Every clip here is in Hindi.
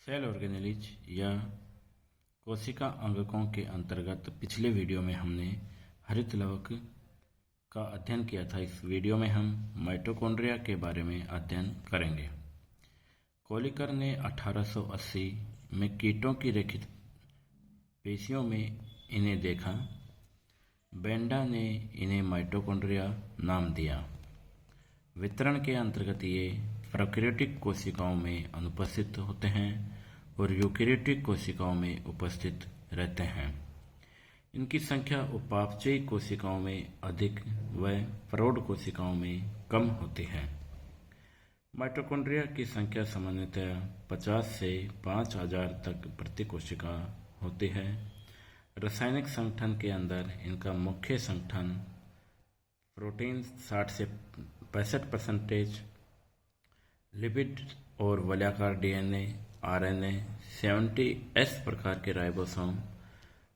सेल ऑर्गेनेलिज या कोशिका अंगकों के अंतर्गत पिछले वीडियो में हमने हरित लवक का अध्ययन किया था। इस वीडियो में हम माइटोकॉन्ड्रिया के बारे में अध्ययन करेंगे। कोलिकर ने 1880 में कीटों की रेखित पेशियों में इन्हें देखा। बेंडा ने इन्हें माइटोकॉन्ड्रिया नाम दिया। वितरण के अंतर्गत ये प्रोकैरियोटिक कोशिकाओं में अनुपस्थित होते हैं और यूकैरियोटिक कोशिकाओं में उपस्थित रहते हैं। इनकी संख्या उपापचयी कोशिकाओं में अधिक व प्रौढ़ कोशिकाओं में कम होती है। माइटोकॉन्ड्रिया की संख्या सामान्यतः 50 से 5000 तक प्रति कोशिका होती है। रासायनिक संगठन के अंदर इनका मुख्य संगठन प्रोटीन 60 से 65%, लिपिड और वलयाकार डीएनए, आरएनए, 70S प्रकार के राइबोसोम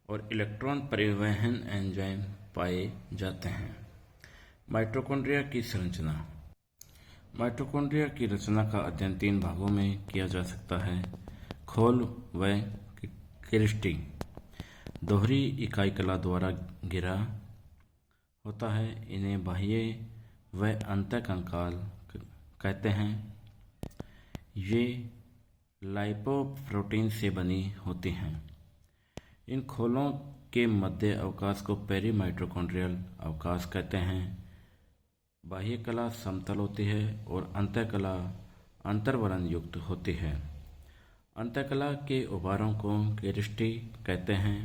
और इलेक्ट्रॉन परिवहन एंजाइम पाए जाते हैं। माइटोकॉन्ड्रिया की संरचना। माइटोकॉन्ड्रिया की रचना का अध्ययन 3 भागों में किया जा सकता है: खोल व क्रिस्टी। दोहरी इकाई कला द्वारा घिरा होता है। इन्हें बाह्य व अंतःकंकाल कहते हैं। ये लाइपोप्रोटीन से बनी होती हैं। इन खोलों के मध्य अवकाश को पेरीमाइटोकॉन्ड्रियल अवकाश कहते हैं। बाह्य कला समतल होती है और अंतःकला अंतर्वलन युक्त होती है। अंतःकला के उभारों को क्रिस्टी कहते हैं।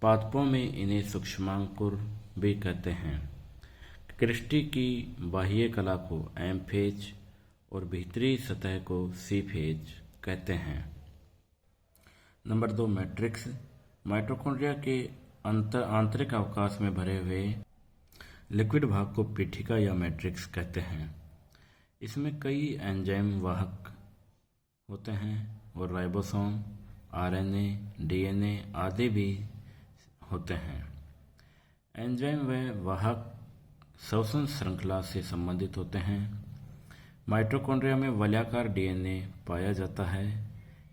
पादपों में इन्हें सूक्ष्मांकुर भी कहते हैं। क्रिस्टी की बाह्य कला को एम फेज और भीतरी सतह को सी फेज कहते हैं। Number 2, matrix. माइटोकॉन्ड्रिया के आंतरिक अवकाश में भरे हुए लिक्विड भाग को पीठिका या मैट्रिक्स कहते हैं। इसमें कई एंजाइम वाहक होते हैं और राइबोसोम, आरएनए, डीएनए आदि भी होते हैं। एंजाइम व वाहक श्वसन श्रृंखला से संबंधित होते हैं। माइटोकॉन्ड्रिया में वलयाकार डीएनए पाया जाता है।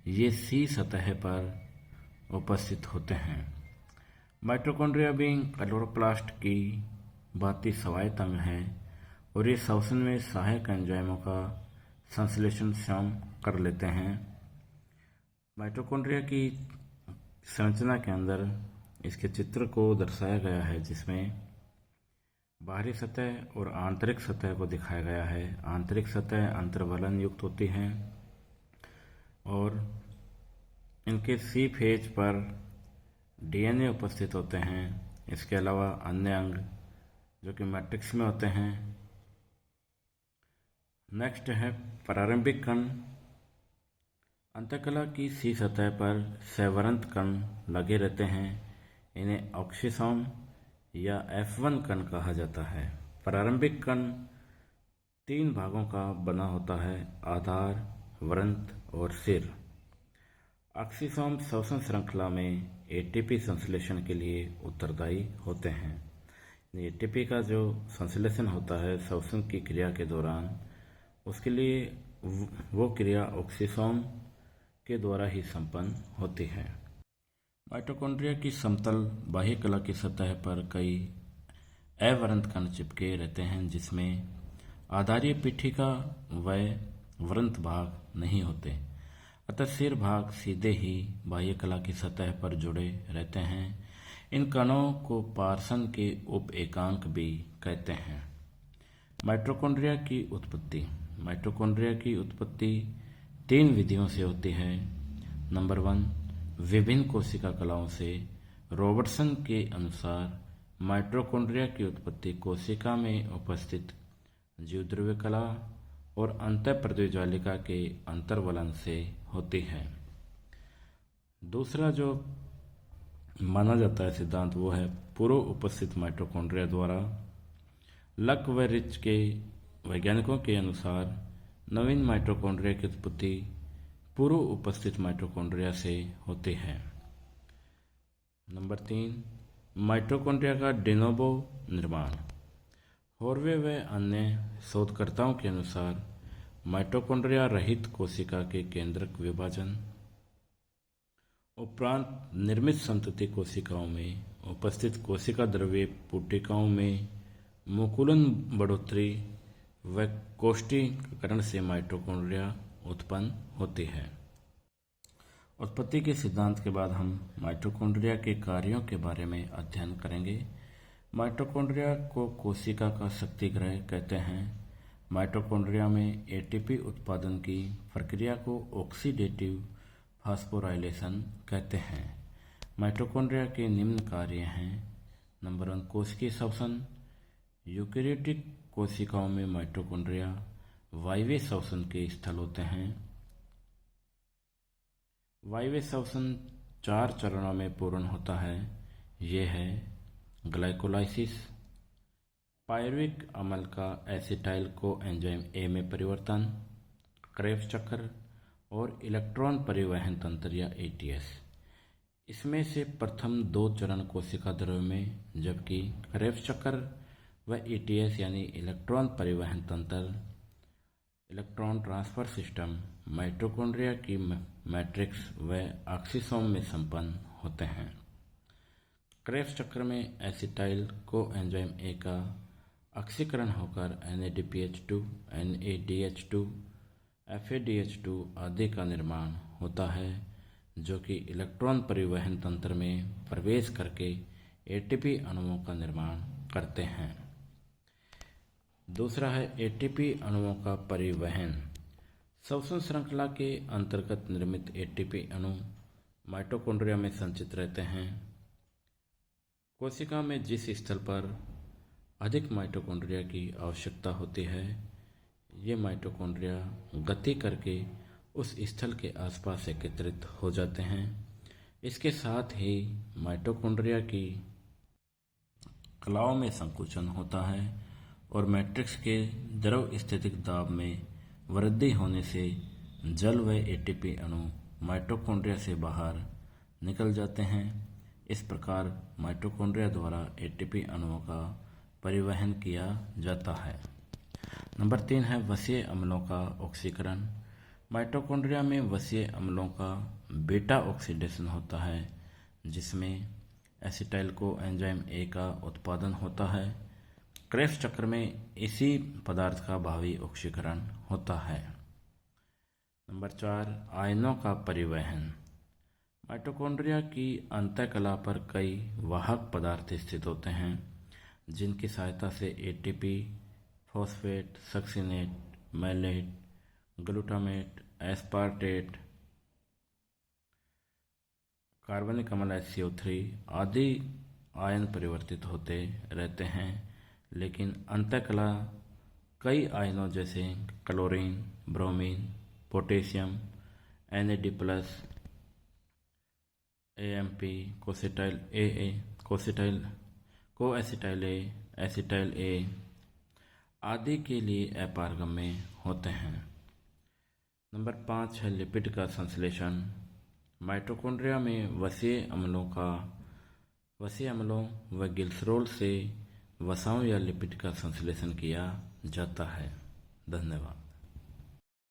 ये सी सतह पर उपस्थित होते हैं। माइटोकॉन्ड्रिया भी क्लोरोप्लास्ट की भांति स्वायत्त अंग है और ये श्वसन में सहायक एंजाइमों का संश्लेषण स्वयं कर लेते हैं। माइटोकॉन्ड्रिया की संरचना के अंदर इसके चित्र को दर्शाया गया है, जिसमें बाहरी सतह और आंतरिक सतह को दिखाया गया है। आंतरिक सतह अंतर्वलन युक्त होती हैं और इनके सी फेज पर डीएनए उपस्थित होते हैं। इसके अलावा अन्य अंग जो कि मैट्रिक्स में होते हैं। नेक्स्ट है प्रारंभिक कण। अंतःकला की सी सतह पर सैवरंत कण लगे रहते हैं। इन्हें ऑक्सीसोम या F1 कण कहा जाता है। प्रारंभिक कण 3 भागों का बना होता है: आधार, वृंत और सिर। ऑक्सीसोम श्वसन श्रृंखला में एटीपी संश्लेषण के लिए उत्तरदायी होते हैं। एटीपी का जो संश्लेषण होता है श्वसन की क्रिया के दौरान, उसके लिए वो क्रिया ऑक्सीसोम के द्वारा ही संपन्न होती है। माइटोकॉन्ड्रिया की समतल बाह्य कला की सतह पर कई अवृंत कण चिपके रहते हैं, जिसमें आधारीय पीठिका व वृंत भाग नहीं होते। अतः सिर भाग सीधे ही बाह्य कला की सतह पर जुड़े रहते हैं। इन कणों को पार्सन के उप एकांक भी कहते हैं। माइटोकॉन्ड्रिया की उत्पत्ति। माइटोकॉन्ड्रिया की उत्पत्ति 3 विधियों से होती है। नंबर 1, विभिन्न कोशिका कलाओं से। रॉबर्टसन के अनुसार माइटोकॉन्ड्रिया की उत्पत्ति कोशिका में उपस्थित जीवद्रव्य कला और अंतःप्रद्योजालिका के अंतर्वलन से होती है। दूसरा जो माना जाता है सिद्धांत, वो है पूर्व उपस्थित माइटोकॉन्ड्रिया द्वारा। लक व रिच के वैज्ञानिकों के अनुसार नवीन माइटोकॉन्ड्रिया की उत्पत्ति पूर्व उपस्थित माइटोकॉन्ड्रिया से होती है। नंबर 3, माइटोकॉन्ड्रिया का डिनोवो निर्माण। हॉर्वे व अन्य शोधकर्ताओं के अनुसार माइटोकॉन्ड्रिया रहित कोशिका के केंद्रक विभाजन उपरांत निर्मित संतति कोशिकाओं में उपस्थित कोशिका द्रव्य पुटिकाओं में मुकुलन बढ़ोतरी व कोष्ठीकरण से माइटोकॉन्ड्रिया उत्पन्न होती है। उत्पत्ति के सिद्धांत के बाद हम माइटोकॉन्ड्रिया के कार्यों के बारे में अध्ययन करेंगे। माइटोकॉन्ड्रिया को कोशिका का शक्तिगृह कहते हैं। माइटोकॉन्ड्रिया में एटीपी उत्पादन की प्रक्रिया को ऑक्सीडेटिव फास्फोराइलेशन कहते हैं। माइटोकॉन्ड्रिया के निम्न कार्य हैं। नंबर 1, कोशिकीय श्वसन। यूकेरियोटिक कोशिकाओं में माइटोकॉन्ड्रिया वायवीय श्वसन के स्थल होते हैं। वायवीय श्वसन 4 चरणों में पूर्ण होता है। ये है ग्लाइकोलाइसिस, पायरुविक अम्ल का एसिटाइल को एंजाइम ए में परिवर्तन, क्रेब्स चक्र और इलेक्ट्रॉन परिवहन तंत्र या एटीएस। इसमें से प्रथम 2 चरण कोशिका द्रव्य में, जबकि क्रेब्स चक्र व एटीएस यानी इलेक्ट्रॉन परिवहन तंत्र, इलेक्ट्रॉन ट्रांसफर सिस्टम, माइटोकॉन्ड्रिया की मैट्रिक्स व ऑक्सीसोम में संपन्न होते हैं। क्रेब्स चक्र में एसिटाइल को एंजाइम ए का ऑक्सीकरण होकर NADPH2, NADH2, FADH2 आदि का निर्माण होता है, जो कि इलेक्ट्रॉन परिवहन तंत्र में प्रवेश करके एटीपी अणुओं का निर्माण करते हैं। दूसरा है एटीपी अणुओं का परिवहन। श्वसन श्रृंखला के अंतर्गत निर्मित एटीपी अणु माइटोकॉन्ड्रिया में संचित रहते हैं। कोशिका में जिस स्थल पर अधिक माइटोकॉन्ड्रिया की आवश्यकता होती है, ये माइटोकॉन्ड्रिया गति करके उस स्थल के आसपास एकत्रित हो जाते हैं। इसके साथ ही माइटोकॉन्ड्रिया की कलाओं में संकुचन होता है और मैट्रिक्स के द्रव स्थितिक दाब में वृद्धि होने से जल व एटीपी अणु माइटोकॉन्ड्रिया से बाहर निकल जाते हैं। इस प्रकार माइटोकॉन्ड्रिया द्वारा एटीपी अणुओं का परिवहन किया जाता है। नंबर 3 है वसीय अम्लों का ऑक्सीकरण। माइटोकॉन्ड्रिया में वसीय अम्लों का बीटा ऑक्सीडेशन होता है, जिसमें एसिटाइल को एंजाइम ए का उत्पादन होता है। क्रेब्स चक्र में इसी पदार्थ का भावी ऑक्सीकरण होता है। नंबर 4, आयनों का परिवहन। माइटोकॉन्ड्रिया की अंतःकला पर कई वाहक पदार्थ स्थित होते हैं, जिनकी सहायता से ATP, phosphate, succinate, malate, glutamate, aspartate, कार्बनिक अम्ल HCO3 आदि आयन परिवर्तित होते रहते हैं। लेकिन अंतःकला कई आयनों जैसे chlorine, bromine, potassium, NAD+, AMP, कोसेटाइल AA, कोएसिटाइल A, acetyl A आदि के लिए अपारगम्य होते हैं। नंबर 5 है लिपिड का संश्लेषण। माइटोकॉन्ड्रिया में वसीय अम्लों व ग्लिसरॉल से वसाओं या लिपिड का संश्लेषण किया जाता है। धन्यवाद।